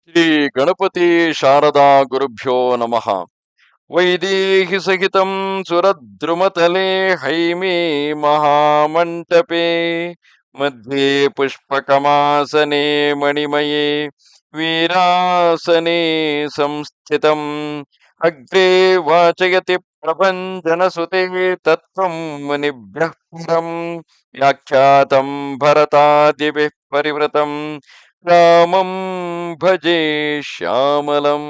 ಶ್ರೀ ಗಣಪತಿ ಶಾರದಾ ಗುರುಭ್ಯೋ ನಮಃ. ವೈದೇಹಿ ಸಹಿತಂ ಸುರದ್ರುಮತಲೆ ಹೈಮೇ ಮಹಾಮಂಟಪೆ ಮಧ್ಯೆ ಪುಷ್ಪಕಮಾಸನೆ ಮಣಿಮಯೇ ವೀರಾಸನೆ ಸಂಸ್ಥಿತಂ ಅಗ್ರೆ ವಾಚಯತಿ ಪ್ರಭಂಜನಸುತೆ ತತ್ವಂ ಮುನಿಭ್ಯಃ ಪರಂ ವ್ಯಾಖ್ಯಾತಂ ಭರತಾದಿಭಿಃ ಪರಿವೃತಂ ರಾಮಂ ಭಜೆ ಶ್ಯಾಮಲಂ.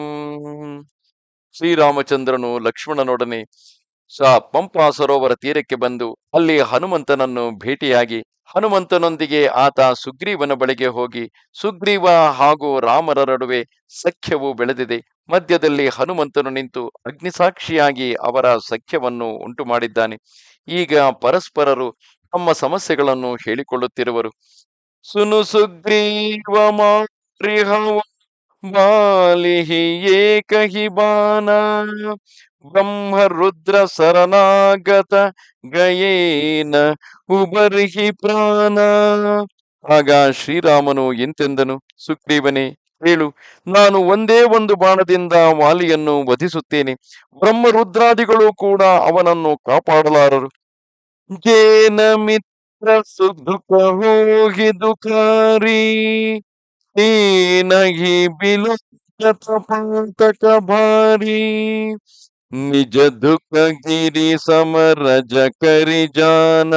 ಶ್ರೀರಾಮಚಂದ್ರನು ಲಕ್ಷ್ಮಣನೊಡನೆ ಪಂಪಾ ಸರೋವರ ತೀರಕ್ಕೆ ಬಂದು ಅಲ್ಲಿ ಹನುಮಂತನನ್ನು ಭೇಟಿಯಾಗಿ ಹನುಮಂತನೊಂದಿಗೆ ಆತ ಸುಗ್ರೀವನ ಬಳಿಗೆ ಹೋಗಿ ಸುಗ್ರೀವ ಹಾಗೂ ರಾಮರ ನಡುವೆ ಸಖ್ಯವು ಬೆಳೆದಿದೆ. ಮಧ್ಯದಲ್ಲಿ ಹನುಮಂತನು ನಿಂತು ಅಗ್ನಿಸಾಕ್ಷಿಯಾಗಿ ಅವರ ಸಖ್ಯವನ್ನು ಉಂಟು ಮಾಡಿದ್ದಾನೆ. ಈಗ ಪರಸ್ಪರರು ತಮ್ಮ ಸಮಸ್ಯೆಗಳನ್ನು ಹೇಳಿಕೊಳ್ಳುತ್ತಿರುವರು. ಸುನು ಸುಗ್ರೀವ ಬಾಲಿಹಿ ಏಕಹಿ ಬಾನ ಬ್ರಹ್ಮ ರುದ್ರ ಶರಣಾಗತ ಗಯೇನ ಉಬರ್ಹಿ ಪ್ರಾಣ. ಆಗ ಶ್ರೀರಾಮನು ಎಂತೆಂದನು, ಸುಗ್ರೀವನೇ ಹೇಳು, ನಾನು ಒಂದೇ ಒಂದು ಬಾಣದಿಂದ ವಾಲಿಯನ್ನು ವಧಿಸುತ್ತೇನೆ. ಬ್ರಹ್ಮರುದ್ರಾದಿಗಳು ಕೂಡ ಅವನನ್ನು ಕಾಪಾಡಲಾರರು. ಜೇನ ಮಿತ್ರ ಸುದುಃಖ ಹೋಗಿ ದುಃಖಾರಿ ನಹಿ ಬಿಲು ಪಾತಕ ಭಾರಿ ನಿಜ ದುಃಖ ಗಿರಿ ಸಮರಜ ಕರಿ ಜಾನ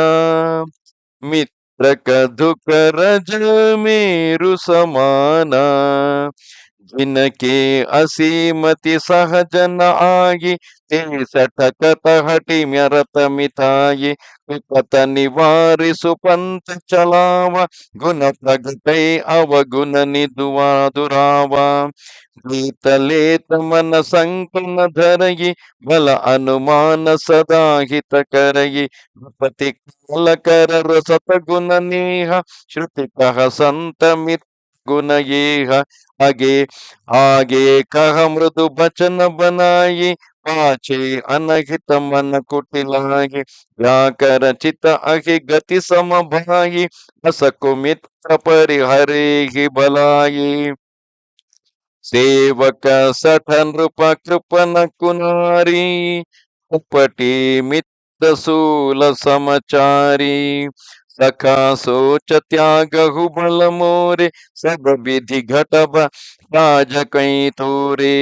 ಮಿತ್ರ ಕ ದುಃಖ ರಜ ಮೇರು ಸಮಾನ ಜಿನಕೆ ಅಸೀಮತಿ ಸಹಜನ ಆಗಿ ಸಟಕತ ಹಟಿ ಮ್ಯರತ ಮಿತಾಯಿ ವಿಪತ ನಿವಾರಿಸು ಪಂಥ ಚಲಾವ ಗುಣ ಪ್ರಗಟೈ ಅವಗುಣ ನಿದುವ ದುರಾವ ಗೀತಲೇತ ಮನ ಸಂಕನ ಧರಗಿ ಬಲ ಅನುಮಾನ ಸದಾ ಹಿತ ಕರಗಿ ವಿಪತಿ ಕಾಲ ಕರರ ಸತಗುಣ ನೇಹ ಶ್ರುತಿ ಕಹ ಸಂತ ಮಿತ್ ಗುಣ ಏಹ आगे आगे कह मृदु बचन बनाई पाछे अनहित मन कुटिलाई व्याकर चित अहि गति सम भाई असकु मित्र परिहरे ही बलाई सेवक सठ नृप कृपन कुनारी उपटी मित्र सूल समाचारी सखा सोच त्याग बल मोरे सब विधि घटब राज कई तोरे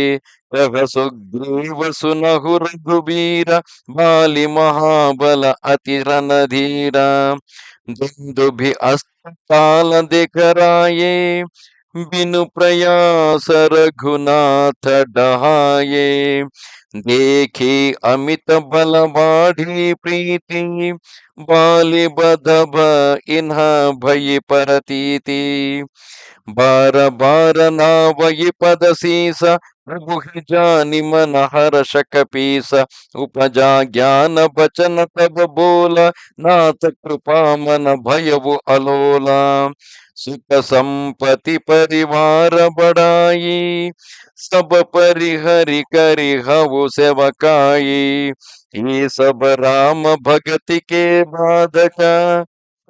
कह सुग्रीव सुनहु रघुबीर बाली महाबल अति रणधीरा दुंदु भी अस्ताल दिखराये बिनु प्रयास रघुनाथ डहाये देखी अमित बल बाढ़ी प्रीति बाली बधब इन्हा भय परतीति बार बार नावई पद सीस प्रभु जानि मन हर्ष कपीस उपजा ज्ञान बचन तब बोला नाथ कृपा मन भयवु अलोला सुख संपत्ति परिवार बढ़ाई सब परिहरि करि हवु सेवकाई ये सब राम भगति के बाधक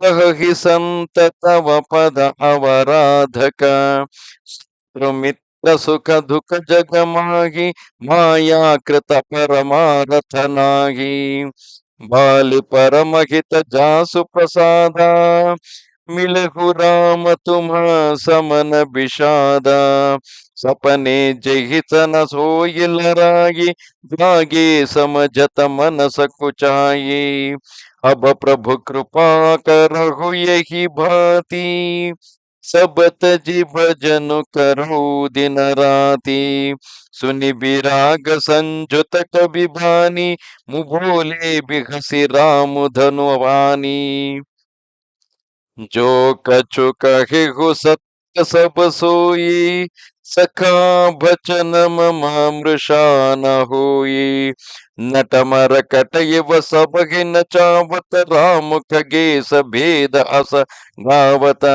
कहि संत तव पद अवराधक मित्र सुख दुख जग माही माया कृत परमारथ नाही बाल परम हित जासु प्रसादा मिलहु राम तुम्हा समन विषादा सपने जहितन सोई लराई जागे समझत मन सकुचाई अब प्रभु कृपा करहु यही भांति सब तजी भजन करो दिन राति सुनि विराग संजुत कवि भानी मुभोले बिहसी राम धनुवानी जो कछु कहे हो सत्य सब सोई सखा बचन मृषा न होई नटमर कटयव सब नचावत राम खगेश भेद अस गावत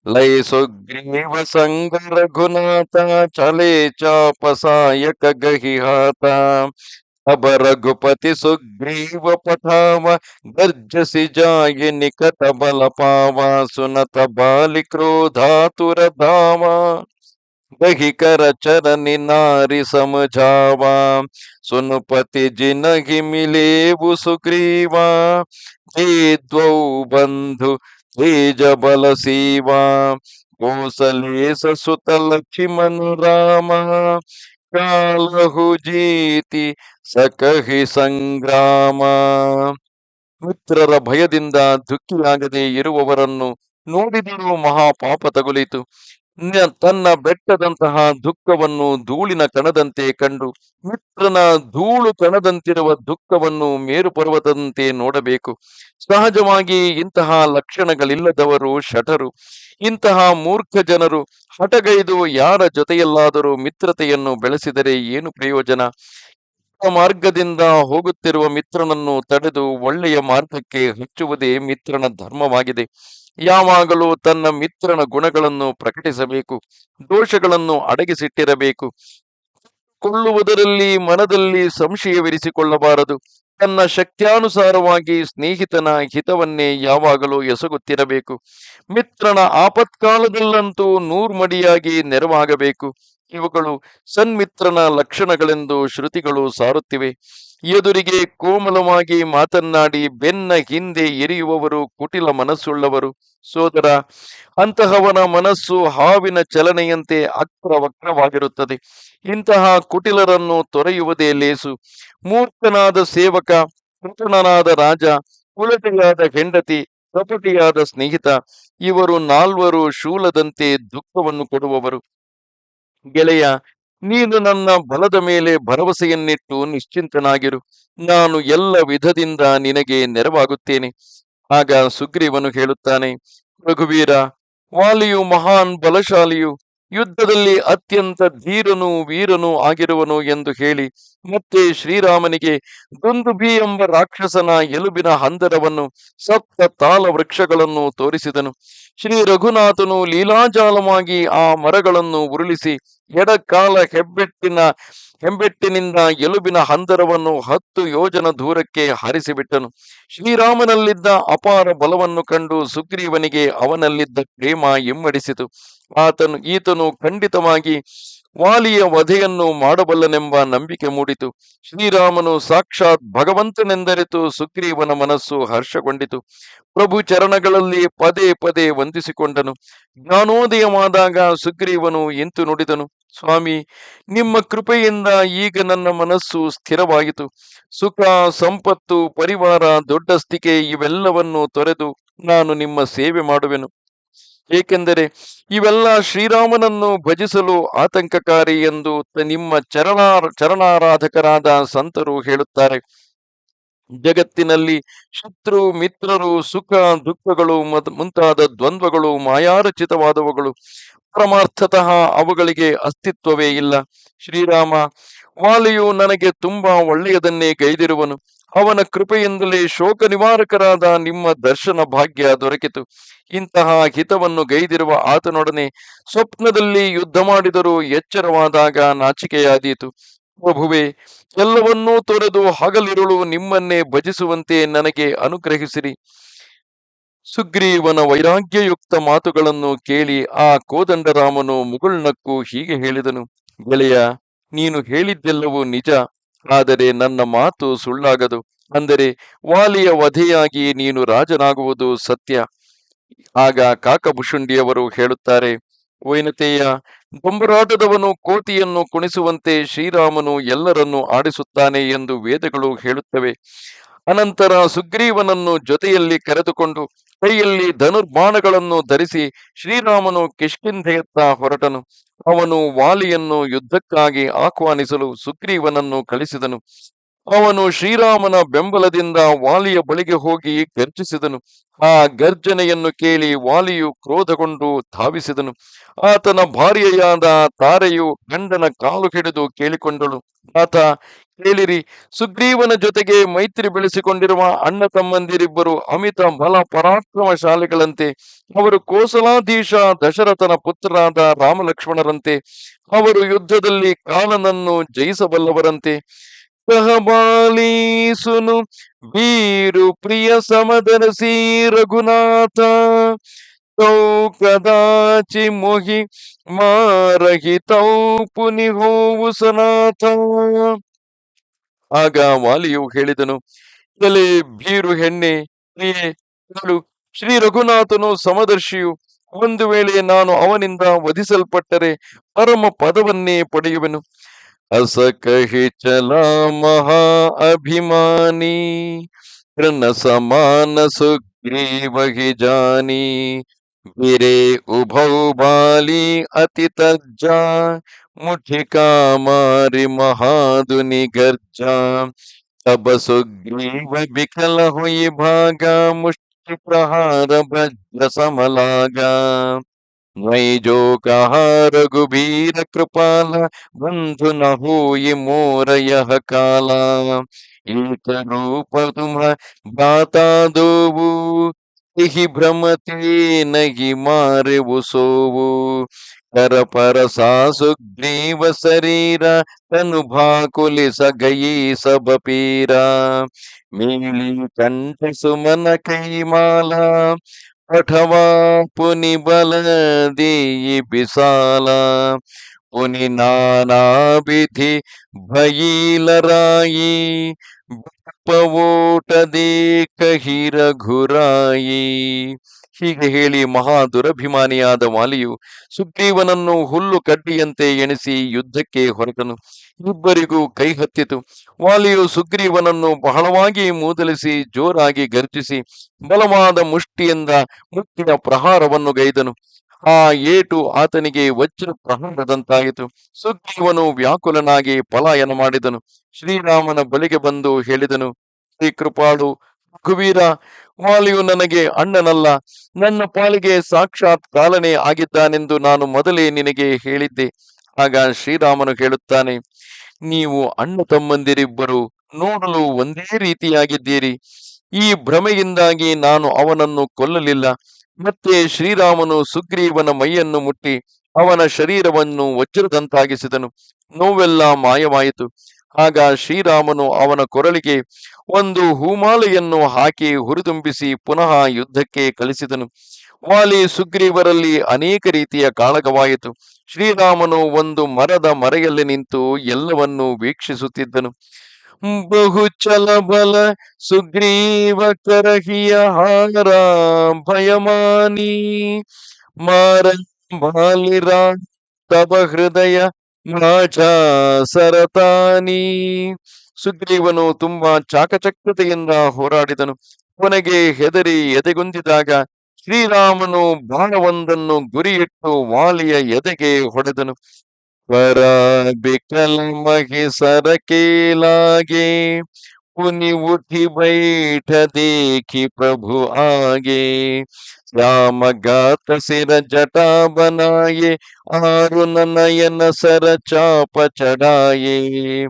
लय सुग्रीव संग रघुनाथा चले चाप सायक गहि हाथा अब रघुपति सुग्रीव पठावा गर्जसि जाय निकट बल पावा सुनत बालि क्रोधातुर धावा दही कर चरनि नारी समझावा, सुनपति जिनहि मिले वो सुग्रीवा, ते द्वौ बंधु तेज बल सीवा, कौसले ससुत लक्ष्मण राम, ಕಾಲಹು ಜೀತಿ ಸಕಹಿ ಸಂಗ್ರಾಮ. ಮಿತ್ರರ ಭಯದಿಂದ ದುಃಖಿಯಾಗದೆ ಇರುವವರನ್ನು ನೋಡಿದರೂ ಮಹಾಪಾಪ ತಗುಲಿತು. ತನ್ನ ಬೆಟ್ಟದಂತಹ ದುಃಖವನ್ನು ಧೂಳಿನ ಕಣದಂತೆ ಕಂಡು ಮಿತ್ರನ ಧೂಳು ಕಣದಂತಿರುವ ದುಃಖವನ್ನು ಮೇರು ಪರ್ವತದಂತೆ ನೋಡಬೇಕು. ಸಹಜವಾಗಿ ಇಂತಹ ಲಕ್ಷಣಗಳಿಲ್ಲದವರು ಶಠರು. ಇಂತಹ ಮೂರ್ಖ ಜನರು ಹಠಗೈದು ಯಾರ ಜೊತೆಯಲ್ಲಾದರೂ ಮಿತ್ರತೆಯನ್ನು ಬೆಳೆಸಿದರೆ ಏನು ಪ್ರಯೋಜನ? ಮಾರ್ಗದಿಂದ ಹೋಗುತ್ತಿರುವ ಮಿತ್ರನನ್ನು ತಡೆದು ಒಳ್ಳೆಯ ಮಾರ್ಗಕ್ಕೆ ಹಚ್ಚುವುದೇ ಮಿತ್ರನ ಧರ್ಮವಾಗಿದೆ. ಯಾವಾಗಲೂ ತನ್ನ ಮಿತ್ರನ ಗುಣಗಳನ್ನು ಪ್ರಕಟಿಸಬೇಕು, ದೋಷಗಳನ್ನು ಅಡಗಿಸಿಟ್ಟಿರಬೇಕು. ಕೊಳ್ಳುವುದರಲ್ಲಿ ಮನದಲ್ಲಿ ಸಂಶಯವಿರಿಸಿಕೊಳ್ಳಬಾರದು. ತನ್ನ ಶಕ್ತ್ಯಾನುಸಾರವಾಗಿ ಸ್ನೇಹಿತನ ಹಿತವನ್ನೇ ಯಾವಾಗಲೂ ಎಸಗುತ್ತಿರಬೇಕು. ಮಿತ್ರನ ಆಪತ್ಕಾಲದಲ್ಲಂತೂ ನೂರ್ಮಡಿಯಾಗಿ ನೆರವಾಗಬೇಕು. ಇವುಗಳು ಸನ್ಮಿತ್ರನ ಲಕ್ಷಣಗಳೆಂದು ಶ್ರುತಿಗಳು ಸಾರುತ್ತಿವೆ. ಎದುರಿಗೆ ಕೋಮಲವಾಗಿ ಮಾತನ್ನಾಡಿ ಬೆನ್ನ ಹಿಂದೆ ಎರಿಯುವವರು ಕುಟಿಲ ಮನಸ್ಸುಳ್ಳವರು. ಸೋದರ, ಅಂತಹವನ ಮನಸ್ಸು ಹಾವಿನ ಚಲನೆಯಂತೆ ಅಕ್ರವಕ್ರವಾಗಿರುತ್ತದೆ. ಇಂತಹ ಕುಟಿಲರನ್ನು ತೊರೆಯುವುದೇ ಲೇಸು. ಮೂರ್ಖನಾದ ಸೇವಕ, ಕೃತಣನಾದ ರಾಜ, ಕುಲಟೆಯಾದ ಹೆಂಡತಿ, ಕಪಟಿಯಾದ ಸ್ನೇಹಿತ, ಇವರು ನಾಲ್ವರು ಶೂಲದಂತೆ ದುಃಖವನ್ನು ಕೊಡುವವರು. ಗೆಳೆಯ, ನೀನು ನನ್ನ ಬಲದ ಮೇಲೆ ಭರವಸೆಯನ್ನಿಟ್ಟು ನಿಶ್ಚಿಂತನಾಗಿರು. ನಾನು ಎಲ್ಲ ವಿಧದಿಂದ ನಿನಗೆ ನೆರವಾಗುತ್ತೇನೆ. ಆಗ ಸುಗ್ರೀವನು ಹೇಳುತ್ತಾನೆ, ರಘುವೀರ, ವಾಲಿಯು ಮಹಾನ್ ಬಲಶಾಲಿಯು, ಯುದ್ಧದಲ್ಲಿ ಅತ್ಯಂತ ಧೀರನೂ ವೀರನೂ ಆಗಿರುವನು ಎಂದು ಹೇಳಿ ಮತ್ತೆ ಶ್ರೀರಾಮನಿಗೆ ದುಂದುಭಿ ಎಂಬ ರಾಕ್ಷಸನ ಎಲುಬಿನ ಹಂದರವನ್ನು, ಸಪ್ತ ತಾಲ ವೃಕ್ಷಗಳನ್ನು ತೋರಿಸಿದನು. ಶ್ರೀ ರಘುನಾಥನು ಲೀಲಾಜಾಲವಾಗಿ ಆ ಮರಗಳನ್ನು ಉರುಳಿಸಿ ಎಡಕಾಲ ಹೆಬ್ಬೆಟ್ಟಿನಿಂದ ಎಲುಬಿನ ಹಂದರವನ್ನು 10 ಯೋಜನ ದೂರಕ್ಕೆ ಹಾರಿಸಿಬಿಟ್ಟನು. ಶ್ರೀರಾಮನಲ್ಲಿದ್ದ ಅಪಾರ ಬಲವನ್ನು ಕಂಡು ಸುಗ್ರೀವನಿಗೆ ಅವನಲ್ಲಿದ್ದ ಪ್ರೇಮ ಇಮ್ಮಡಿಸಿತು. ಈತನು ಖಂಡಿತವಾಗಿ ವಾಲಿಯ ವಧೆಯನ್ನು ಮಾಡಬಲ್ಲನೆಂಬ ನಂಬಿಕೆ ಮೂಡಿತು. ಶ್ರೀರಾಮನು ಸಾಕ್ಷಾತ್ ಭಗವಂತನೆಂದರಿತು ಸುಗ್ರೀವನ ಮನಸ್ಸು ಹರ್ಷಗೊಂಡಿತು. ಪ್ರಭು ಚರಣಗಳಲ್ಲಿ ಪದೇ ಪದೇ ವಂದಿಸಿಕೊಂಡನು. ಜ್ಞಾನೋದಯವಾದಾಗ ಸುಗ್ರೀವನು ಇಂತು ನುಡಿದನು, ಸ್ವಾಮಿ, ನಿಮ್ಮ ಕೃಪೆಯಿಂದ ಈಗ ನನ್ನ ಮನಸ್ಸು ಸ್ಥಿರವಾಯಿತು. ಸುಖ, ಸಂಪತ್ತು, ಪರಿವಾರ, ದೊಡ್ಡಸ್ತಿಕೆ ಇವೆಲ್ಲವನ್ನು ತೊರೆದು ನಾನು ನಿಮ್ಮ ಸೇವೆ ಮಾಡುವೆನು. ಏಕೆಂದರೆ ಇವೆಲ್ಲ ಶ್ರೀರಾಮನನ್ನು ಭಜಿಸಲು ಆತಂಕಕಾರಿ ಎಂದು ನಿಮ್ಮ ಚರಣಾರಾಧಕರಾದ ಸಂತರು ಹೇಳುತ್ತಾರೆ. ಜಗತ್ತಿನಲ್ಲಿ ಶತ್ರು ಮಿತ್ರರು, ಸುಖ ದುಃಖಗಳು ಮುಂತಾದ ದ್ವಂದ್ವಗಳು ಮಾಯಾರಚಿತವಾದವುಗಳು. ಪರಮಾರ್ಥತಃ ಅವುಗಳಿಗೆ ಅಸ್ತಿತ್ವವೇ ಇಲ್ಲ. ಶ್ರೀರಾಮ, ವಾಲಿಯು ನನಗೆ ತುಂಬಾ ಒಳ್ಳೆಯದನ್ನೇ ಗೈದಿರುವನು. ಅವನ ಕೃಪೆಯಿಂದಲೇ ಶೋಕ ನಿವಾರಕರಾದ ನಿಮ್ಮ ದರ್ಶನ ಭಾಗ್ಯ ದೊರಕಿತು. ಇಂತಹ ಹಿತವನ್ನು ಗೈದಿರುವ ಆತನೊಡನೆ ಸ್ವಪ್ನದಲ್ಲಿ ಯುದ್ಧ ಮಾಡಿದರೂ ಎಚ್ಚರವಾದಾಗ ನಾಚಿಕೆಯಾದೀತು. ಪ್ರಭುವೆ, ಎಲ್ಲವನ್ನೂ ತೊರೆದು ಹಗಲಿರುಳು ನಿಮ್ಮನ್ನೇ ಭಜಿಸುವಂತೆ ನನಗೆ ಅನುಗ್ರಹಿಸಿರಿ. ಸುಗ್ರೀವನ ವೈರಾಗ್ಯಯುಕ್ತ ಮಾತುಗಳನ್ನು ಕೇಳಿ ಆ ಕೋದಂಡರಾಮನು ಮುಗುಳ್ನಕ್ಕು ಹೀಗೆ ಹೇಳಿದನು, ಗೆಳೆಯ, ನೀನು ಹೇಳಿದ್ದೆಲ್ಲವೂ ನಿಜ, ಆದರೆ ನನ್ನ ಮಾತು ಸುಳ್ಳಾಗದು. ಅಂದರೆ ವಾಲಿಯ ವಧೆಯಾಗಿ ನೀನು ರಾಜನಾಗುವುದು ಸತ್ಯ. ಆಗ ಕಾಕಭುಷುಂಡಿಯವರು ಹೇಳುತ್ತಾರೆ, ವೈನತೆಯ, ದೊಂಬರಾಟದವನು ಕೋತಿಯನ್ನು ಕುಣಿಸುವಂತೆ ಶ್ರೀರಾಮನು ಎಲ್ಲರನ್ನೂ ಆಡಿಸುತ್ತಾನೆ ಎಂದು ವೇದಗಳು ಹೇಳುತ್ತವೆ. ಅನಂತರ ಸುಗ್ರೀವನನ್ನು ಜೊತೆಯಲ್ಲಿ ಕರೆದುಕೊಂಡು ಕೈಯಲ್ಲಿ ಧನುರ್ಬಾಣಗಳನ್ನು ಧರಿಸಿ ಶ್ರೀರಾಮನು ಕಿಷ್ಕಿಂಧೆಯತ್ತ ಹೊರಟನು. ಅವನು ವಾಲಿಯನ್ನು ಯುದ್ಧಕ್ಕಾಗಿ ಆಹ್ವಾನಿಸಲು ಸುಗ್ರೀವನನ್ನು ಕಳಿಸಿದನು. ಅವನು ಶ್ರೀರಾಮನ ಬೆಂಬಲದಿಂದ ವಾಲಿಯ ಬಳಿಗೆ ಹೋಗಿ ಗರ್ಜಿಸಿದನು. ಆ ಗರ್ಜನೆಯನ್ನು ಕೇಳಿ ವಾಲಿಯು ಕ್ರೋಧಗೊಂಡು ಧಾವಿಸಿದನು. ಆತನ ಭಾರ್ಯೆಯಾದ ತಾರೆಯು ಗಂಡನ ಕಾಲು ಹಿಡಿದು ಕೇಳಿಕೊಂಡಳು, ಆತ, ಕೇಳಿರಿ, ಸುಗ್ರೀವನ ಜೊತೆಗೆ ಮೈತ್ರಿ ಬೆಳೆಸಿಕೊಂಡಿರುವ ಅಣ್ಣ ತಮ್ಮಂದಿರಿಬ್ಬರು ಅಮಿತ ಬಲ ಪರಾಕ್ರಮಶಾಲಿಗಳಂತೆ. ಅವರು ಕೋಸಲಾಧೀಶ ದಶರಥನ ಪುತ್ರರಾದ ರಾಮಲಕ್ಷ್ಮಣರಂತೆ. ಅವರು ಯುದ್ಧದಲ್ಲಿ ಕಾಲನನ್ನು ಜಯಿಸಬಲ್ಲವರಂತೆ. ಕಹಬಾಲೀಸುನು ವೀರು ಪ್ರಿಯ ಸಮದರಸಿ ರಘುನಾಥ, ತೌ ಕದಾಚಿ ಮೊಹಿ ಮಾರಹಿತೌ ಪುನಿಹೋವು ಸನಾಥ. ಆಗ ವಾಲಿಯು ಹೇಳಿದನು, ಎಲೆ ಬೀರು ಹೆಣ್ಣೆ, ಪ್ರಿಯೆ, ಕೇಳು. ಶ್ರೀ ರಘುನಾಥನು ಸಮದರ್ಶಿಯು. ಒಂದು ವೇಳೆ ನಾನು ಅವನಿಂದ ವಧಿಸಲ್ಪಟ್ಟರೆ ಪರಮ ಪದವನ್ನೇ ಪಡೆಯುವೆನು. ಅಸ ಕಹಿ ಚಲ ಮಹಾ ಅಭಿಮಾನಿ, ಕೃಣ ಸಮಾನ ಸುಗ್ರೀವ ಹಿ ಜಾನಿ. ಬಿರೆ ಉಭೌ ಬಾಲಿ ಅತಿ ತಜ್ಜಾ, ಮುಠಿಕಾ ಮಾರಿ ಮಹಾದುನಿ ಗರ್ಜಾ. तब सुग्रीव बिकल हुई भागा, मुष्टि प्रहार वज्र समलागा. वही जो कहा रघुबीर कृपाला, बंधु न होई मोर यह काला. एक रूप तुम भ्राता दोवु, यही भ्रमति नहीं मारे वो सोवु. कर परसा सुग्रीव शरीरा, तनु भाकुलि सगई सब पीरा. मीली कंठ सुमन कई माला, पठवा पुनि बल देई विशाला. पुनि नाना विधि भई लराई, ಪವೋಟ ದೇಕಹಿ ರಘುರಾಯಿ. ಹೀಗೆ ಹೇಳಿ ಮಹಾ ದುರಭಿಮಾನಿಯಾದ ವಾಲಿಯು ಸುಗ್ರೀವನನ್ನು ಹುಲ್ಲು ಕಡ್ಡಿಯಂತೆ ಎಣಿಸಿ ಯುದ್ಧಕ್ಕೆ ಹೊರಟನು. ಇಬ್ಬರಿಗೂ ಕೈ ಹತ್ತಿತು. ವಾಲಿಯು ಸುಗ್ರೀವನನ್ನು ಬಹಳವಾಗಿ ಮೂದಲಿಸಿ ಜೋರಾಗಿ ಗರ್ಜಿಸಿ ಬಲವಾದ ಮುಷ್ಟಿಯಿಂದ ಮುಟ್ಟಿನ ಪ್ರಹಾರವನ್ನು ಗೈದನು. ಆ ಏಟು ಆತನಿಗೆ ವಜ್ರ ಪ್ರಹಾರದಂತಾಯಿತು. ಸುಗ್ರೀವನು ವ್ಯಾಕುಲನಾಗಿ ಪಲಾಯನ ಮಾಡಿದನು. ಶ್ರೀರಾಮನ ಬಳಿಗೆ ಬಂದು ಹೇಳಿದನು, ಶ್ರೀ ಕೃಪಾಳು ರಘುವೀರ, ವಾಲಿಯು ನನಗೆ ಅಣ್ಣನಲ್ಲ, ನನ್ನ ಪಾಲಿಗೆ ಸಾಕ್ಷಾತ್ ಕಾಲನೇ ಆಗಿದ್ದಾನೆಂದು ನಾನು ಮೊದಲೇ ನಿನಗೆ ಹೇಳಿದ್ದೆ. ಆಗ ಶ್ರೀರಾಮನು ಹೇಳುತ್ತಾನೆ, ನೀವು ಅಣ್ಣ ತಮ್ಮಂದಿರಿಬ್ಬರು ನೋಡಲು ಒಂದೇ ರೀತಿಯಾಗಿದ್ದೀರಿ. ಈ ಭ್ರಮೆಯಿಂದಾಗಿ ನಾನು ಅವನನ್ನು ಕೊಲ್ಲಲಿಲ್ಲ. ಮತ್ತೆ ಶ್ರೀರಾಮನು ಸುಗ್ರೀವನ ಮೈಯನ್ನು ಮುಟ್ಟಿ ಅವನ ಶರೀರವನ್ನು ವಜ್ರದಂತಾಗಿಸಿದನು. ನೋವೆಲ್ಲ ಮಾಯವಾಯಿತು. ಆಗ ಶ್ರೀರಾಮನು ಅವನ ಕೊರಳಿಗೆ ಒಂದು ಹೂಮಾಲೆಯನ್ನು ಹಾಕಿ ಹುರಿದುಂಬಿಸಿ ಪುನಃ ಯುದ್ಧಕ್ಕೆ ಕಳಿಸಿದನು. ವಾಲಿ ಸುಗ್ರೀವರಲ್ಲಿ ಅನೇಕ ರೀತಿಯ ಕಾಳಗವಾಯಿತು. ಶ್ರೀರಾಮನು ಒಂದು ಮರದ ಮರೆಯಲ್ಲಿ ನಿಂತು ಎಲ್ಲವನ್ನೂ ವೀಕ್ಷಿಸುತ್ತಿದ್ದನು. ಬಹು ಚಲ ಬಲ ಸುಗ್ರೀವ ಕರಹಿಯ ಹಾರ ಭಯಮಾನಿ, ಮಾರ ಬಾಲಿರಾ ತವ ಹೃದಯ ಮಾಚ ಸರತಾನಿ. ಸುಗ್ರೀವನು ತುಂಬಾ ಚಾಕಚಕ್ಯತೆಯಿಂದ ಹೋರಾಡಿದನು. ಕೊನೆಗೆ ಹೆದರಿ ಎದೆಗುಂದಿದಾಗ ಶ್ರೀರಾಮನು ಬಾಣವೊಂದನ್ನು ಗುರಿಯಿಟ್ಟು ವಾಲಿಯ ಎದೆಗೆ ಹೊಡೆದನು. ವರ ಬಿಕಲ ಮಹಿ ಸರಕೆ लागे, पुनि उठी बैठ देखी प्रभु आगे. श्याम गात सिर जटा बनाए, आरुन नयन सर चाप चढ़ाए.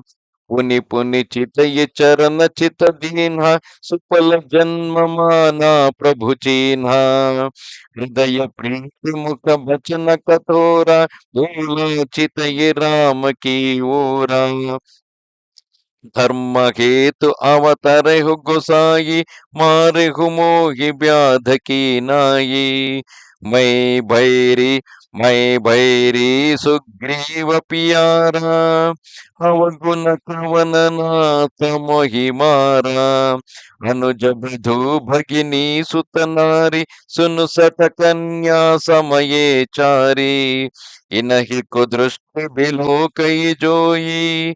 पुनि पुनि चित ये चरण चित दीन्हा, सुफल जन्म माना प्रभु चीन्हा. हृदय प्रीति मुख बचन कठोरा, बोलो चित ये राम की ओरा. धर्म हेतु अवतरे हु गोसाई, मारे हु मोहि व्याध की नाई. मैं भैरी सुग्रीव पियारा, अवगुण कवन नाथ मोहि मारा. अनुज बधु भगिनी सुत नारी, सुनु सत कन्या समये चारी. इनहि को दृष्टि बिलो कई जोई,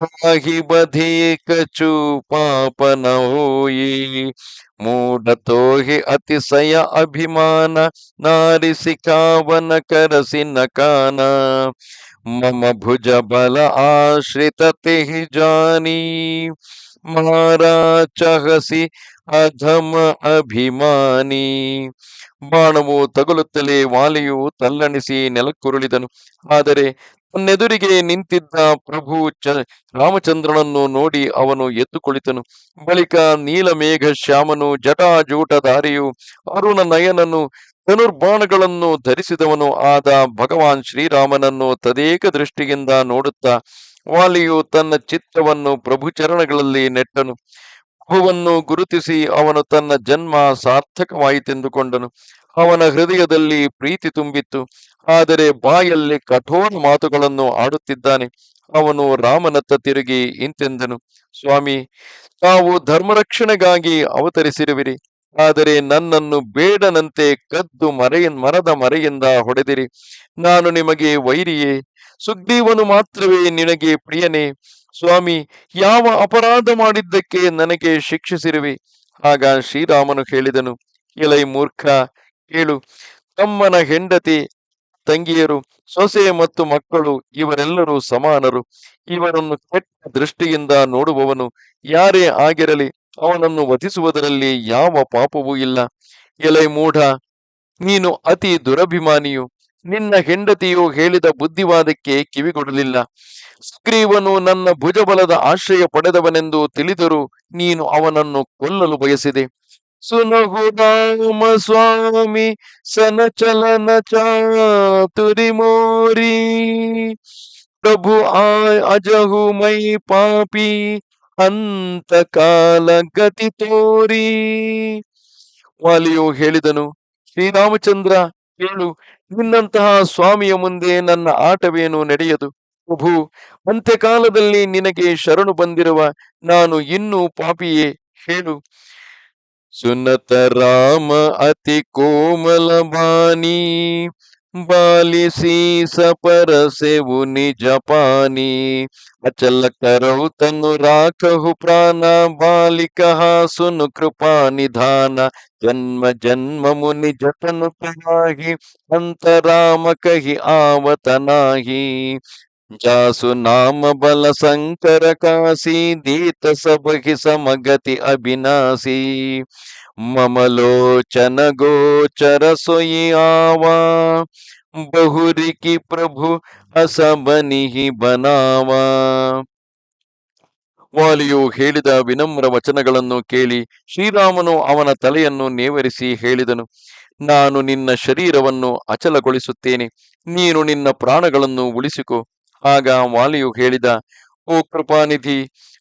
ताहि बधी कछु पाप न होई. मूढ़ तो ही अतिशय अभिमान, नारी सिखावन करसि न काना. मम भुज बल आश्रित तेहि जानी, मारा चहसी अधम ಅಭಿಮಾನಿ. ಬಾಣವು ತಗುಲುತ್ತಲೇ ವಾಲಿಯು ತಲ್ಲಣಿಸಿ ನೆಲಕ್ಕುರುಳಿದನು. ಆದರೆ ತನ್ನೆದುರಿಗೆ ನಿಂತಿದ್ದ ಪ್ರಭು ರಾಮಚಂದ್ರನನ್ನು ನೋಡಿ ಅವನು ಎದ್ದು ಕುಳಿತನು. ಬಳಿಕ ನೀಲಮೇಘ ಶ್ಯಾಮನು, ಜಟಾಜೂಟಧಾರಿಯು, ಅರುಣ ನಯನನು, ಧನುರ್ಬಾಣಗಳನ್ನು ಧರಿಸಿದವನು ಆದ ಭಗವಾನ್ ಶ್ರೀರಾಮನನ್ನು ತದೇಕ ದೃಷ್ಟಿಯಿಂದ ನೋಡುತ್ತಾ ವಾಲಿಯು ತನ್ನ ಚಿತ್ತವನ್ನು ಪ್ರಭು ಚರಣಗಳಲ್ಲಿ ನೆಟ್ಟನು. ಪ್ರಭುವನ್ನು ಗುರುತಿಸಿ ಅವನು ತನ್ನ ಜನ್ಮ ಸಾರ್ಥಕವಾಯಿತೆಂದುಕೊಂಡನು. ಅವನ ಹೃದಯದಲ್ಲಿ ಪ್ರೀತಿ ತುಂಬಿತ್ತು, ಆದರೆ ಬಾಯಲ್ಲಿ ಕಠೋರ ಮಾತುಗಳನ್ನು ಆಡುತ್ತಿದ್ದಾನೆ. ಅವನು ರಾಮನತ್ತ ತಿರುಗಿ ಇಂತೆಂದನು, ಸ್ವಾಮಿ, ತಾವು ಧರ್ಮರಕ್ಷಣೆಗಾಗಿ ಅವತರಿಸಿರುವಿರಿ, ಆದರೆ ನನ್ನನ್ನು ಬೇಡನಂತೆ ಕದ್ದು ಮರದ ಮರೆಯಿಂದ ಹೊಡೆದಿರಿ. ನಾನು ನಿಮಗೆ ವೈರಿಯೇ? ಸುಗ್ರೀವನು ಮಾತ್ರವೇ ನಿನಗೆ ಪ್ರಿಯನೇ? ಸ್ವಾಮಿ, ಯಾವ ಅಪರಾಧ ಮಾಡಿದ್ದಕ್ಕೆ ನನಗೆ ಶಿಕ್ಷಿಸಿರುವೆ? ಆಗ ಶ್ರೀರಾಮನು ಹೇಳಿದನು, ಎಲೈ ಮೂರ್ಖ, ಕೇಳು. ತಮ್ಮನ ಹೆಂಡತಿ, ತಂಗಿಯರು, ಸೊಸೆ ಮತ್ತು ಮಕ್ಕಳು ಇವರೆಲ್ಲರೂ ಸಮಾನರು. ಇವರನ್ನು ಕೆಟ್ಟ ದೃಷ್ಟಿಯಿಂದ ನೋಡುವವನು ಯಾರೇ ಆಗಿರಲಿ ಅವನನ್ನು ವಧಿಸುವುದರಲ್ಲಿ ಯಾವ ಪಾಪವೂ ಇಲ್ಲ. ಎಲೈ ಮೂಢ, ನೀನು ಅತಿ ದುರಭಿಮಾನಿಯು. ನಿನ್ನ ಹೆಂಡತಿಯು ಹೇಳಿದ ಬುದ್ಧಿವಾದಕ್ಕೆ ಕಿವಿಗೊಡಲಿಲ್ಲ. ಸುಗ್ರೀವನು ನನ್ನ ಭುಜಬಲದ ಆಶ್ರಯ ಪಡೆದವನೆಂದು ತಿಳಿದರೂ ನೀನು ಅವನನ್ನು ಕೊಲ್ಲಲು ಬಯಸಿದೆ. ಸುನಹು ರಾಮ ಸ್ವಾಮಿ ಸನಚಲನ ಚಾತುರಿ ಮೋರಿ, ಪ್ರಭು ಅಜಹು ಮೈ ಪಾಪಿ ಅಂತ ಕಾಲ ಗತಿ ತೋರಿ. ವಾಲಿಯು ಹೇಳಿದನು, ಶ್ರೀರಾಮಚಂದ್ರ, ಕೇಳು. ನಿನ್ನಂತಹ ಸ್ವಾಮಿಯ ಮುಂದೆ ನನ್ನ ಆಟವೇನು ನಡೆಯದು. ಪ್ರಭು, ಅಂತ್ಯಕಾಲದಲ್ಲಿ ನಿನಗೆ ಶರಣು ಬಂದಿರುವ ನಾನು ಇನ್ನೂ ಪಾಪಿಯೇ? ಹೇಳು. ಸುನತ ರಾಮ ಅತಿ ಕೋಮಲ ಬಾನಿ, ಬಾಲಿಸಿ ಸಪರಸೆವು ನಿಜ ಪಾನಿ, ಅಚಲ करौ तनु राखहु प्राण, बालिक सुनु कृपा निधान, जन्म जन्म मुनि जतन कराही, अंतराम कही आवत नाही, जासु नाम बल शंकर काशी, दीत सबहि समगति अविनाशी, ममलोचन गोचर सोई आवा, बहुरी की प्रभु असबनि बनावा. ವಾಲಿಯು ಹೇಳಿದ ವಿನಮ್ರ ವಚನಗಳನ್ನು ಕೇಳಿ ಶ್ರೀರಾಮನು ಅವನ ತಲೆಯನ್ನು ನೇವರಿಸಿ ಹೇಳಿದನು, ನಾನು ನಿನ್ನ ಶರೀರವನ್ನು ಅಚಲಗೊಳಿಸುತ್ತೇನೆ, ನೀನು ನಿನ್ನ ಪ್ರಾಣಗಳನ್ನು ಉಳಿಸಿಕೊ. ಆಗ ವಾಲಿಯು ಹೇಳಿದ, ಓ ಕೃಪಾನಿಧಿ,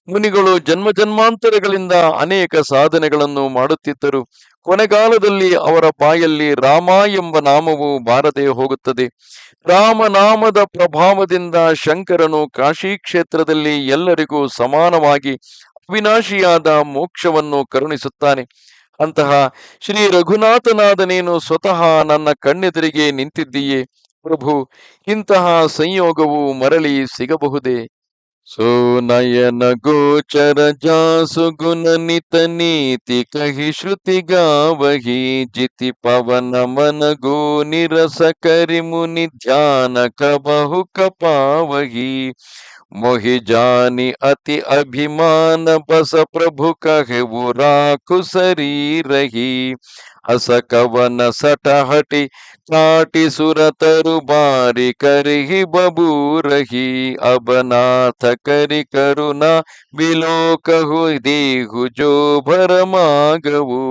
ಮುನಿಗಳು ಜನ್ಮ ಜನ್ಮಾಂತರಗಳಿಂದ ಅನೇಕ ಸಾಧನೆಗಳನ್ನು ಮಾಡುತ್ತಿದ್ದರು. ಕೊನೆಗಾಲದಲ್ಲಿ ಅವರ ಬಾಯಲ್ಲಿ ರಾಮ ಎಂಬ ನಾಮವು ಬಾರದೆ ಹೋಗುತ್ತದೆ. ರಾಮನಾಮದ ಪ್ರಭಾವದಿಂದ ಶಂಕರನು ಕಾಶಿ ಕ್ಷೇತ್ರದಲ್ಲಿ ಎಲ್ಲರಿಗೂ ಸಮಾನವಾಗಿ ಅವಿನಾಶಿಯಾದ ಮೋಕ್ಷವನ್ನು ಕರುಣಿಸುತ್ತಾನೆ. ಅಂತಹ ಶ್ರೀ ರಘುನಾಥನಾದ ನೀನು ಸ್ವತಃ ನನ್ನ ಕಣ್ಣೆದುರಿಗೆ ನಿಂತಿದ್ದೀಯೇ. ಪ್ರಭು, ಇಂತಹ ಸಂಯೋಗವು ಮರಳಿ ಸಿಗಬಹುದೇ? ಸೋನಯನ ಗೋಚರ ಜಾಸು ಗುಣ ನಿತ ನೀತಿ ಕಹಿ ಶ್ರುತಿ ಗಾವಹಿ, ಜಿತಿ ಪವನ ಮನ ಗೋ ನಿರಸ ಕರಿ ಮುನಿ ಧ್ಯಾನ ಕಬಹು ಕಪಾವಹಿ, मोहि जानी अति अभिमान बस प्रभु कहु राखु शरीरहि, हस कवन सटहटि काटि सुरतरु बारी करहि बबूरहि, अब नाथ करि करुणा बिलो कहु देहु जो भर मागवु,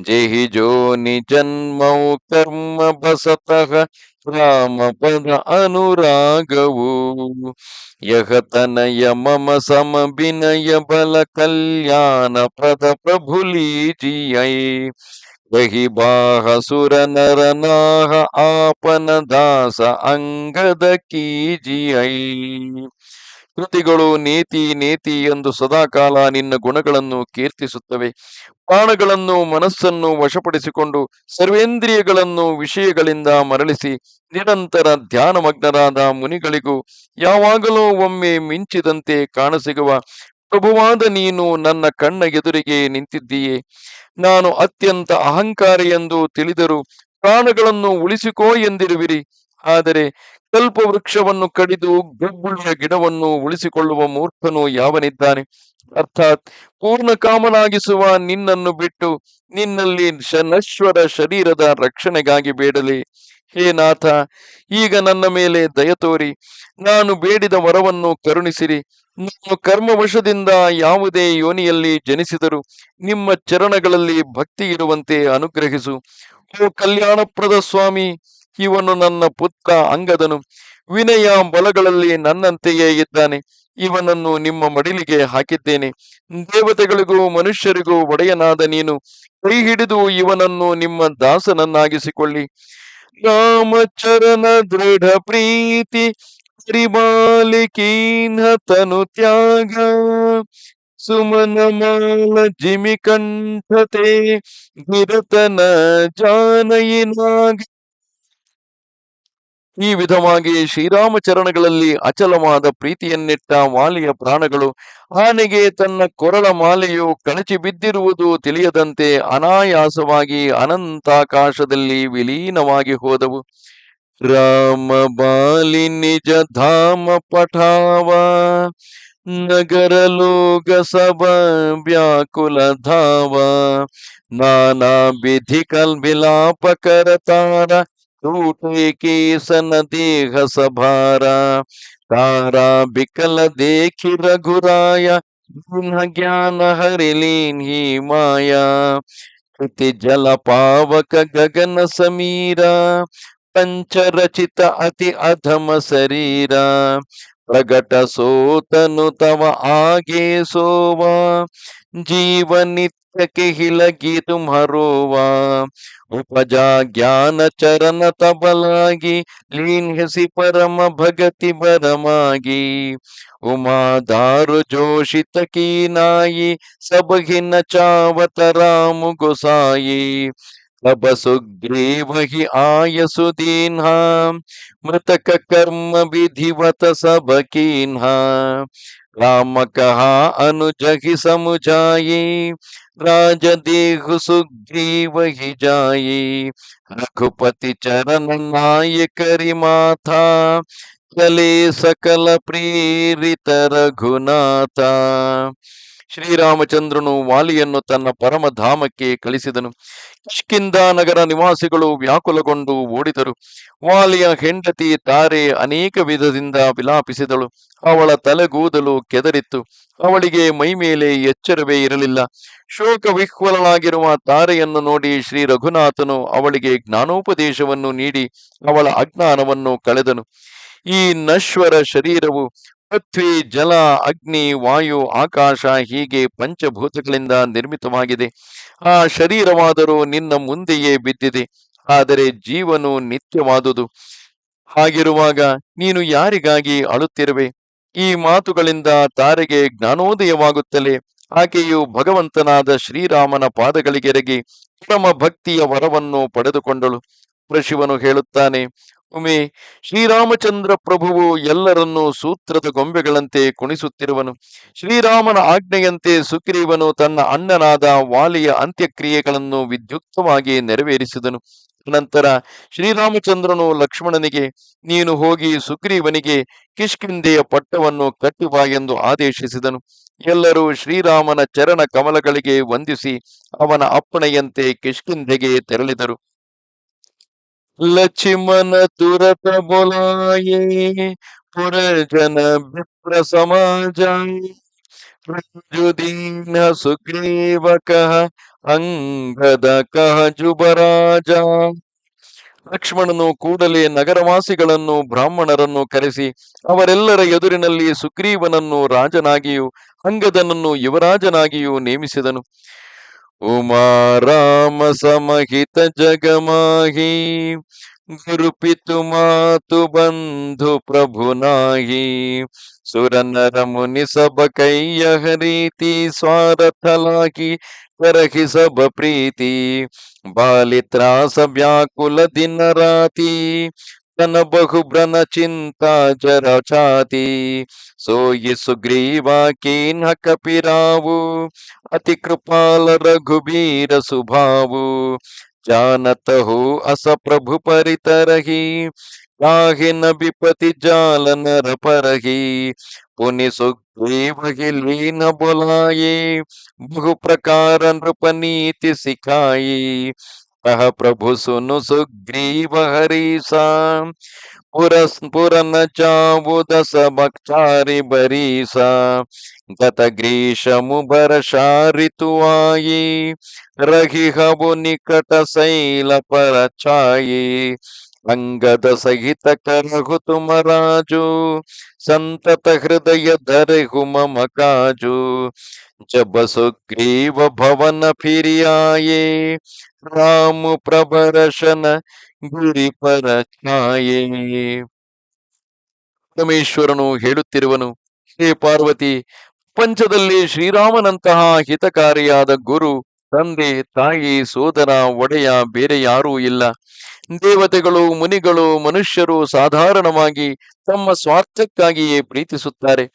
जेहि जो निजन्मौ कर्म बसतः राम पद अनुरागवु, यह तनय मम सम विनय बल कल्याण प्रद प्रभु लीजियै, वही बाह सुर नर नाह आपन दास अंगद कीजियै. ಕೃತಿಗಳು ನೇತಿ ನೇತಿ ಎಂದು ಸದಾಕಾಲ ನಿನ್ನ ಗುಣಗಳನ್ನು ಕೀರ್ತಿಸುತ್ತವೆ. ಪ್ರಾಣಗಳನ್ನು ಮನಸ್ಸನ್ನು ವಶಪಡಿಸಿಕೊಂಡು ಸರ್ವೇಂದ್ರಿಯಗಳನ್ನು ವಿಷಯಗಳಿಂದ ಮರಳಿಸಿ ನಿರಂತರ ಧ್ಯಾನಮಗ್ನರಾದ ಮುನಿಗಳಿಗೂ ಯಾವಾಗಲೂ ಒಮ್ಮೆ ಮಿಂಚಿದಂತೆ ಕಾಣಸಿಗುವ ಪ್ರಭುವಾದ ನೀನು ನನ್ನ ಕಣ್ಣ ಎದುರಿಗೆ ನಿಂತಿದ್ದೀಯೇ. ನಾನು ಅತ್ಯಂತ ಅಹಂಕಾರಿ ಎಂದು ತಿಳಿದರೂ ಪ್ರಾಣಗಳನ್ನು ಉಳಿಸಿಕೋ ಎಂದಿರುವಿರಿ. ಆದರೆ ಕಲ್ಪ ವೃಕ್ಷವನ್ನು ಕಡಿದು ಗೊಬ್ಬುಳಿಯ ಗಿಡವನ್ನು ಉಳಿಸಿಕೊಳ್ಳುವ ಮೂರ್ಖನು ಯಾವನಿದ್ದಾನೆ? ಅರ್ಥಾತ್ ಪೂರ್ಣ ಕಾಮನಾಗಿಸುವ ನಿನ್ನನ್ನು ಬಿಟ್ಟು ನಿನ್ನಲ್ಲಿ ನಶ್ವರ ಶರೀರದ ರಕ್ಷಣೆಗಾಗಿ ಬೇಡಲಿ. ಹೇ ನಾಥ, ಈಗ ನನ್ನ ಮೇಲೆ ದಯ ತೋರಿ ನಾನು ಬೇಡಿದ ವರವನ್ನು ಕರುಣಿಸಿರಿ. ನಾನು ಕರ್ಮವಶದಿಂದ ಯಾವುದೇ ಯೋನಿಯಲ್ಲಿ ಜನಿಸಿದರೂ ನಿಮ್ಮ ಚರಣಗಳಲ್ಲಿ ಭಕ್ತಿ ಇರುವಂತೆ ಅನುಗ್ರಹಿಸು. ಓ ಕಲ್ಯಾಣಪ್ರದ ಸ್ವಾಮಿ, ಇವನು ನನ್ನ ಪುತ್ರ ಅಂಗದನು. ವಿನಯ ಬಲಗಳಲ್ಲಿ ನನ್ನಂತೆಯೇ ಇದ್ದಾನೆ. ಇವನನ್ನು ನಿಮ್ಮ ಮಡಿಲಿಗೆ ಹಾಕಿದ್ದೇನೆ. ದೇವತೆಗಳಿಗೂ ಮನುಷ್ಯರಿಗೂ ಒಡೆಯನಾದ ನೀನು ಕೈ ಹಿಡಿದು ಇವನನ್ನು ನಿಮ್ಮ ದಾಸನನ್ನಾಗಿಸಿಕೊಳ್ಳಿ. ರಾಮಚರಣ ದೃಢ ಪ್ರೀತಿ ಪರಿಮಾಲಿಕೀನ್ಹ ತನು ತ್ಯಾಗ ಸುಮನ ಮಾಲ ಜಿಮಿ ಕಂಠತೆ ನಿರತನ ಜಾನಯಿನಾಗ. ಈ ವಿಧವಾಗಿ ಶ್ರೀರಾಮಚರಣಗಳಲ್ಲಿ ಅಚಲವಾದ ಪ್ರೀತಿಯನ್ನಿಟ್ಟ ವಾಲಿಯ ಪ್ರಾಣಗಳು ಆನೆಗೆ ತನ್ನ ಕೊರಳ ಮಾಲೆಯು ಕಳಚಿ ಬಿದ್ದಿರುವುದು ತಿಳಿಯದಂತೆ ಅನಾಯಾಸವಾಗಿ ಅನಂತಾಕಾಶದಲ್ಲಿ ವಿಲೀನವಾಗಿ ಹೋದವು. ರಾಮ ಬಾಲಿ ನಿಜ ಧಾಮ ಪಠಾವ ನಗರ ಲೋಕ ಸಭ ವ್ಯಾಕುಲ ಧಾವ ನಾನಾ ವಿಧಿ ಕಲ್ಬಿಲಾಪ ಕರತಾರ टूटे केसन देह सभारा तारा बिकल देखि रघुराया ज्ञान हरि लीन ही माया कृति जल पावक गगन समीरा पंच रचित अति अधम शरीरा प्रगट सोतनु तव आगे सोवा जीवन नित्य के ही लगी तुम्हारोवा उपजा ज्ञान चरण तबलागी लीन हसी परम भगति बरमागी उमा दारु जोशित की नाई सब घिन चावत राम गोसाई तब सुग्रीव ही आय सुदीन्हा मृतक कर्म विधिवत सब कीन्हा राम कहा अनुज ही समुझाई राज देह सुग्रीव ही जाई रघुपति चरण नाय करि माथा चले सकल ಪ್ರೇರಿತ ರಘುನಾಥ. ಶ್ರೀರಾಮಚಂದ್ರನು ವಾಲಿಯನ್ನು ತನ್ನ ಪರಮಧಾಮಕ್ಕೆ ಕಳಿಸಿದನು. ಕಿಷ್ಕಿಂಧ ನಗರ ನಿವಾಸಿಗಳು ವ್ಯಾಕುಲಗೊಂಡು ಓಡಿದರು. ವಾಲಿಯ ಹೆಂಡತಿ ತಾರೆ ಅನೇಕ ವಿಧದಿಂದ ವಿಲಾಪಿಸಿದಳು. ಅವಳ ತಲೆಗೂದಲು ಕೆದರಿತ್ತು. ಅವಳಿಗೆ ಮೈಮೇಲೆ ಎಚ್ಚರವೇ ಇರಲಿಲ್ಲ. ಶೋಕ ವಿಹ್ವಲನಾಗಿರುವ ತಾರೆಯನ್ನು ನೋಡಿ ಶ್ರೀ ರಘುನಾಥನು ಅವಳಿಗೆ ಜ್ಞಾನೋಪದೇಶವನ್ನು ನೀಡಿ ಅವಳ ಅಜ್ಞಾನವನ್ನು ಕಳೆದನು. ಈ ನಶ್ವರ ಶರೀರವು ಪೃಥ್ವಿ, ಜಲ, ಅಗ್ನಿ, ವಾಯು, ಆಕಾಶ ಹೀಗೆ ಪಂಚಭೂತಗಳಿಂದ ನಿರ್ಮಿತವಾಗಿದೆ. ಆ ಶರೀರವಾದರೂ ನಿನ್ನ ಮುಂದೆಯೇ ಬಿದ್ದಿದೆ. ಆದರೆ ಜೀವನು ನಿತ್ಯವಾದುದು. ಹಾಗಿರುವಾಗ ನೀನು ಯಾರಿಗಾಗಿ ಅಳುತ್ತಿರುವೆ? ಈ ಮಾತುಗಳಿಂದ ತಾರೆಗೆ ಜ್ಞಾನೋದಯವಾಗುತ್ತಲೇ ಆಕೆಯು ಭಗವಂತನಾದ ಶ್ರೀರಾಮನ ಪಾದಗಳಿಗೆರಗಿ ಪರಮ ಭಕ್ತಿಯ ವರವನ್ನು ಪಡೆದುಕೊಂಡಳು. ಶಿವನು ಹೇಳುತ್ತಾನೆ, ಉಮೆ, ಶ್ರೀರಾಮಚಂದ್ರ ಪ್ರಭುವು ಎಲ್ಲರನ್ನೂ ಸೂತ್ರದ ಗೊಂಬೆಗಳಂತೆ ಕುಣಿಸುತ್ತಿರುವನು. ಶ್ರೀರಾಮನ ಆಜ್ಞೆಯಂತೆ ಸುಗ್ರೀವನು ತನ್ನ ಅಣ್ಣನಾದ ವಾಲಿಯ ಅಂತ್ಯಕ್ರಿಯೆಗಳನ್ನು ವಿದ್ಯುಕ್ತವಾಗಿ ನೆರವೇರಿಸಿದನು. ನಂತರ ಶ್ರೀರಾಮಚಂದ್ರನು ಲಕ್ಷ್ಮಣನಿಗೆ, ನೀನು ಹೋಗಿ ಸುಗ್ರೀವನಿಗೆ ಕಿಷ್ಕಿಂಧೆಯ ಪಟ್ಟವನ್ನು ಕಟ್ಟುವ ಎಂದು ಆದೇಶಿಸಿದನು. ಎಲ್ಲರೂ ಶ್ರೀರಾಮನ ಚರಣ ಕಮಲಗಳಿಗೆ ವಂದಿಸಿ ಅವನ ಅಪ್ಪಣೆಯಂತೆ ಕಿಷ್ಕಿಂಧೆಗೆ ತೆರಳಿದರು. ಲಕ್ಷ್ಮಣ ತುರತ ಬೋಲಾಯೇ ಪುರಜನ ವಿಪ್ರ ಸಮಾಜ ಪ್ರಜುದೀನ ಸುಗ್ರೀವ ಕಹ ಅಂಗದ ಕಹ ಜುಬರಾಜ. ಲಕ್ಷ್ಮಣನು ಕೂಡಲೇ ನಗರವಾಸಿಗಳನ್ನು ಬ್ರಾಹ್ಮಣರನ್ನು ಕರೆಸಿ ಅವರೆಲ್ಲರ ಎದುರಿನಲ್ಲಿ ಸುಗ್ರೀವನನ್ನು ರಾಜನಾಗಿಯೂ ಅಂಗದನನ್ನು ಯುವರಾಜನಾಗಿಯೂ ನೇಮಿಸಿದನು. ಉಮಾ ರಾಮ ಸಮಹಿತ ಜಗಮಾಹಿ ಗುರುಪಿತು ಮಾತು ಬಂಧು ಪ್ರಭು ನಾಹಿ ಸುರನರ ಮುನಿ ಸಬ ಕೈಯ ಹರೀತಿ ಸ್ವಾರಥಲಾಗಿ ಕರಹಿ ಸಬ ಪ್ರೀತಿ ಬಾಲಿತ್ರಾಸ ವ್ಯಾಕುಲ ದಿನ ರಾತಿ ತನ ಬಹು ಬ್ರನ ಚಿಂತಾ ಜರ ಛಾತಿ ಸೋಯಿ ಸುಗ್ರೀವ ಕೀನ್ಹ ಕಪಿರಾವು ಅತಿ ಕೃಪಾಲ ರಘುಬೀರ ಸುಭಾವು जानत हो अस प्रभु परितरही काहे न विपति जाल नर परही पुनि सुग्रीव लीन बोलाये बहु प्रकार नृपनीति सिखाई कह प्रभु सुनु सुग्रीव हरीसा पुर न जाऊ दस बक्षारि बरीसा गत ग्रीष्मु बरषा ऋतु आई रही हबु निकट शैल पर छाई अंगद सहित करहु तुम राजू संतत हृदय धरहु मम काजू जब सुग्रीव भवन फिरि आये, राम प्रबरशन ಗಿರಿ ಪರ ಛಾಯೆ. ಪರಮೇಶ್ವರನು ಹೇಳುತ್ತಿರುವನು, ಹೇ ಪಾರ್ವತಿ, ಪ್ರಪಂಚದಲ್ಲಿ ಶ್ರೀರಾಮನಂತಹ ಹಿತಕಾರಿಯಾದ ಗುರು, ತಂದೆ, ತಾಯಿ, ಸೋದರ, ಒಡೆಯ ಬೇರೆ ಯಾರೂ ಇಲ್ಲ. ದೇವತೆಗಳು, ಮುನಿಗಳು, ಮನುಷ್ಯರು ಸಾಧಾರಣವಾಗಿ ತಮ್ಮ ಸ್ವಾರ್ಥಕ್ಕಾಗಿಯೇ ಪ್ರೀತಿಸುತ್ತಾರೆ.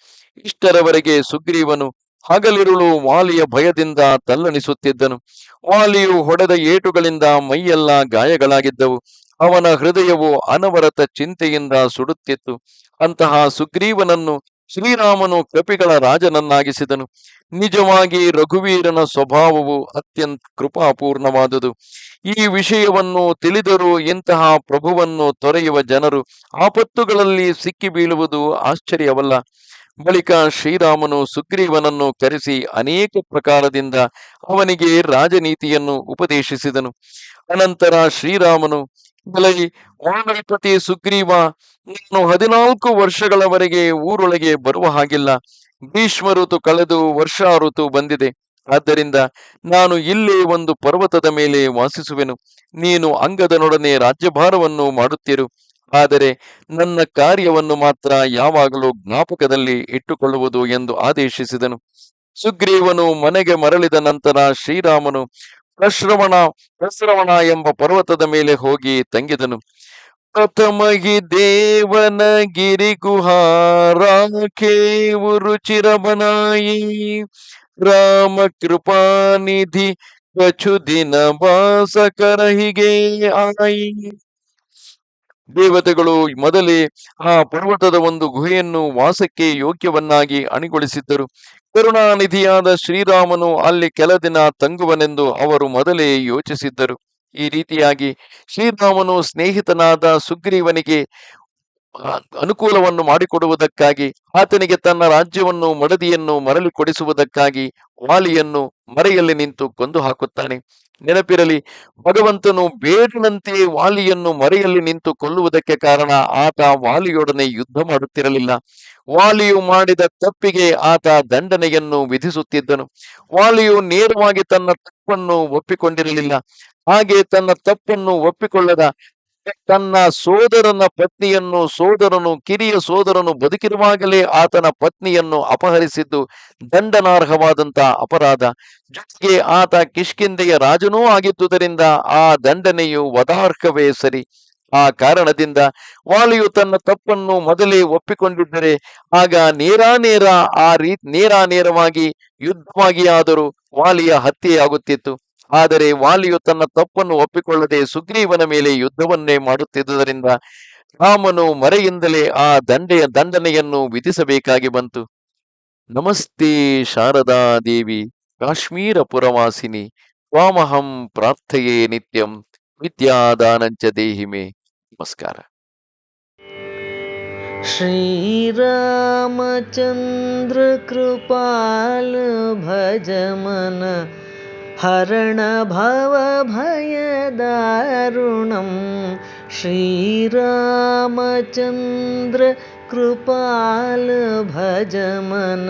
ಇಷ್ಟರವರೆಗೆ ಸುಗ್ರೀವನು ಹಗಲಿರುಳು ವಾಲಿಯ ಭಯದಿಂದ ತಲ್ಲಣಿಸುತ್ತಿದ್ದನು. ವಾಲಿಯು ಹೊಡೆದ ಏಟುಗಳಿಂದ ಮೈಯೆಲ್ಲ ಗಾಯಗಳಾಗಿದ್ದವು. ಅವನ ಹೃದಯವು ಅನವರತ ಚಿಂತೆಯಿಂದ ಸುಡುತ್ತಿತ್ತು. ಅಂತಹ ಸುಗ್ರೀವನನ್ನು ಶ್ರೀರಾಮನು ಕಪಿಗಳ ರಾಜನನ್ನಾಗಿಸಿದನು. ನಿಜವಾಗಿ ರಘುವೀರನ ಸ್ವಭಾವವು ಅತ್ಯಂತ ಕೃಪಾಪೂರ್ಣವಾದುದು. ಈ ವಿಷಯವನ್ನು ತಿಳಿದರೂ ಇಂತಹ ಪ್ರಭುವನ್ನು ತೊರೆಯುವ ಜನರು ಆಪತ್ತುಗಳಲ್ಲಿ ಸಿಕ್ಕಿ ಬೀಳುವುದು ಆಶ್ಚರ್ಯವಲ್ಲ. ಬಳಿಕ ಶ್ರೀರಾಮನು ಸುಗ್ರೀವನನ್ನು ಕರೆಸಿ ಅನೇಕ ಪ್ರಕಾರದಿಂದ ಅವನಿಗೆ ರಾಜನೀತಿಯನ್ನು ಉಪದೇಶಿಸಿದನು. ಅನಂತರ ಶ್ರೀರಾಮನು, ಎಲೈ ವಾನರಪತಿ ಸುಗ್ರೀವ, ನಾನು 14 ವರ್ಷಗಳವರೆಗೆ ಊರೊಳಗೆ ಬರುವ ಹಾಗಿಲ್ಲ. ಗ್ರೀಷ್ಮ ಋತು ಕಳೆದು ವರ್ಷಾ ಋತು ಬಂದಿದೆ. ಆದ್ದರಿಂದ ನಾನು ಇಲ್ಲೇ ಒಂದು ಪರ್ವತದ ಮೇಲೆ ವಾಸಿಸುವೆನು. ನೀನು ಅಂಗದನೊಡನೆ ರಾಜ್ಯಭಾರವನ್ನು ಮಾಡುತ್ತಿರು. ಆದರೆ ನನ್ನ ಕಾರ್ಯವನ್ನು ಮಾತ್ರ ಯಾವಾಗಲೂ ಜ್ಞಾಪಕದಲ್ಲಿ ಇಟ್ಟುಕೊಳ್ಳುವುದು ಎಂದು ಆದೇಶಿಸಿದನು. ಸುಗ್ರೀವನು ಮನೆಗೆ ಮರಳಿದ ನಂತರ ಶ್ರೀರಾಮನು ಪ್ರಶ್ರವಣ ಎಂಬ ಪರ್ವತದ ಮೇಲೆ ಹೋಗಿ ತಂಗಿದನು. ಪ್ರಥಮಗಿ ದೇವನ ಗಿರಿ ಗುಹಾರಾಖೇವು ರುಚಿರಮನಾಯಿ, ರಾಮ ಕೃಪಾನಿಧಿ ಕछु ದಿನ ವಾಸ ಕರಹಿಗೆ ಆಯಿ. ದೇವತೆಗಳು ಮೊದಲೇ ಆ ಪರ್ವತದ ಒಂದು ಗುಹೆಯನ್ನು ವಾಸಕ್ಕೆ ಯೋಗ್ಯವನ್ನಾಗಿ ಅಣಿಗೊಳಿಸಿದ್ದರು. ಕರುಣಾನಿಧಿಯಾದ ಶ್ರೀರಾಮನು ಅಲ್ಲಿ ಕೆಲ ದಿನ ತಂಗುವನೆಂದು ಅವರು ಮೊದಲೇ ಯೋಚಿಸಿದ್ದರು. ಈ ರೀತಿಯಾಗಿ ಶ್ರೀರಾಮನು ಸ್ನೇಹಿತನಾದ ಸುಗ್ರೀವನಿಗೆ ಅನುಕೂಲವನ್ನು ಮಾಡಿಕೊಡುವುದಕ್ಕಾಗಿ, ಆತನಿಗೆ ತನ್ನ ರಾಜ್ಯವನ್ನು ಮಡದಿಯನ್ನು ಮರಳಿ ಕೊಡಿಸುವುದಕ್ಕಾಗಿ ವಾಲಿಯನ್ನು ಮರೆಯಲ್ಲಿ ನಿಂತು ಕೊಂದು ಹಾಕುತ್ತಾನೆ. ನೆನಪಿರಲಿ, ಭಗವಂತನು ಬೇಡನಂತೆ ವಾಲಿಯನ್ನು ಮರೆಯಲ್ಲಿ ನಿಂತು ಕೊಲ್ಲುವುದಕ್ಕೆ ಕಾರಣ ಆತ ವಾಲಿಯೊಡನೆ ಯುದ್ಧ ಮಾಡುತ್ತಿರಲಿಲ್ಲ. ವಾಲಿಯು ಮಾಡಿದ ತಪ್ಪಿಗೆ ಆತ ದಂಡನೆಯನ್ನು ವಿಧಿಸುತ್ತಿದ್ದನು. ವಾಲಿಯು ನೇರವಾಗಿ ತನ್ನ ತಪ್ಪನ್ನು ಒಪ್ಪಿಕೊಂಡಿರಲಿಲ್ಲ. ಹಾಗೆ ತನ್ನ ತಪ್ಪನ್ನು ಒಪ್ಪಿಕೊಳ್ಳದ ತನ್ನ ಸೋದರನ ಪತ್ನಿಯನ್ನು ಕಿರಿಯ ಸೋದರನು ಬದುಕಿರುವಾಗಲೇ ಆತನ ಪತ್ನಿಯನ್ನು ಅಪಹರಿಸಿದ್ದು ದಂಡನಾರ್ಹವಾದಂತ ಅಪರಾಧ. ಜೊತೆಗೆ ಆತ ಕಿಷ್ಕಿಂಧೆಯ ರಾಜನೂ ಆಗಿದ್ದುದರಿಂದ ಆ ದಂಡನೆಯು ವಧಾರ್ಹವೇ ಸರಿ. ಆ ಕಾರಣದಿಂದ ವಾಲಿಯು ತನ್ನ ತಪ್ಪನ್ನು ಮೊದಲೇ ಒಪ್ಪಿಕೊಂಡಿದ್ದರೆ ಆಗ ನೇರಾನೇರವಾಗಿ ಯುದ್ಧವಾಗಿಯಾದರೂ ವಾಲಿಯ ಹತ್ಯೆಯಾಗುತ್ತಿತ್ತು. ಆದರೆ ವಾಲಿಯು ತನ್ನ ತಪ್ಪನ್ನು ಒಪ್ಪಿಕೊಳ್ಳದೆ ಸುಗ್ರೀವನ ಮೇಲೆ ಯುದ್ಧವನ್ನೇ ಮಾಡುತ್ತಿದ್ದುದರಿಂದ ರಾಮನು ಮರೆಯಿಂದಲೇ ಆ ದಂಡನೆಯನ್ನು ವಿಧಿಸಬೇಕಾಗಿ ಬಂತು. ನಮಸ್ತೆ ಶಾರದಾ ದೇವಿ ಕಾಶ್ಮೀರ ಪುರವಾಸಿನಿ, ತ್ವಾಮಹಂ ಪ್ರಾರ್ಥಯೇ ನಿತ್ಯಂ, ವಿದ್ಯಾದಾನಂಚ ದೇಹಿಮೆ. ನಮಸ್ಕಾರ. ಶ್ರೀರಾಮಚಂದ್ರ ಕೃಪಾಲ ಭಜ ಮನ ಹರಣ ಭವ ಭಯ ದಾರುಣಂ. ಶ್ರೀರಾಮಚಂದ್ರ ಕೃಪಾಲ ಭಜ ಮನ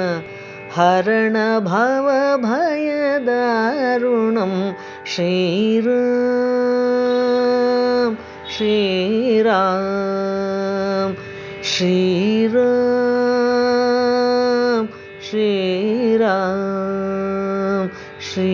ಹರಣ ಭವ ಭಯ ದಾರುಣಂ. ಶ್ರೀರಾಮ ಶ್ರೀರಾಮ ಶ್ರೀರಾಮ ಶ್ರೀರಾಮ ಶ್ರೀ